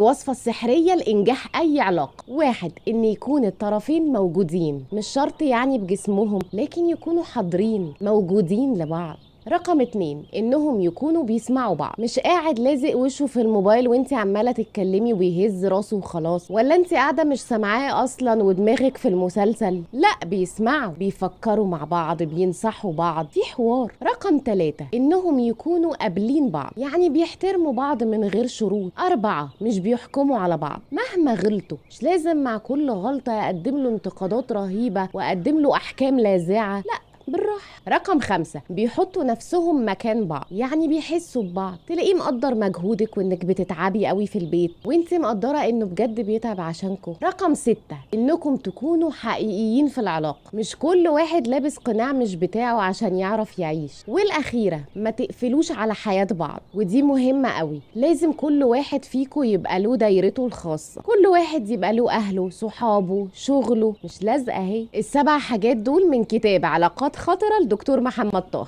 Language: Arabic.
الوصفة السحرية لإنجاح أي علاقة: واحد، إن يكون الطرفين موجودين، مش شرط يعني بجسمهم، لكن يكونوا حاضرين موجودين لبعض. رقم اتنين، انهم يكونوا بيسمعوا بعض، مش قاعد لازق وشه في الموبايل وانت عمالة تتكلمي وبيهز راسه وخلاص، ولا انت قاعدة مش سامعاه اصلا ودماغك في المسلسل. لا، بيسمعوا، بيفكروا مع بعض، بينصحوا بعض، في حوار. رقم تلاتة، انهم يكونوا قابلين بعض، يعني بيحترموا بعض من غير شروط. اربعة، مش بيحكموا على بعض مهما غلطوا، مش لازم مع كل غلطة اقدم له انتقادات رهيبة واقدم له احكام لاذعة، لا، بالراحة. رقم خمسة، بيحطوا نفسهم مكان بعض، يعني بيحسوا ببعض، تلاقيه مقدر مجهودك وانك بتتعبي قوي في البيت وانت مقدرة انه بجد بيتعب عشانكم. رقم ستة، انكم تكونوا حقيقيين في العلاقة، مش كل واحد لابس قناع مش بتاعه عشان يعرف يعيش. والاخيرة، ما تقفلوش على حياة بعض، ودي مهمة قوي. لازم كل واحد فيكم يبقى له دايرته الخاصة، كل واحد يبقى له اهله، صحابه، شغله، مش لازقة. اهي السبع حاجات دول من كتاب علاقات خطرة لدكتور محمد طه.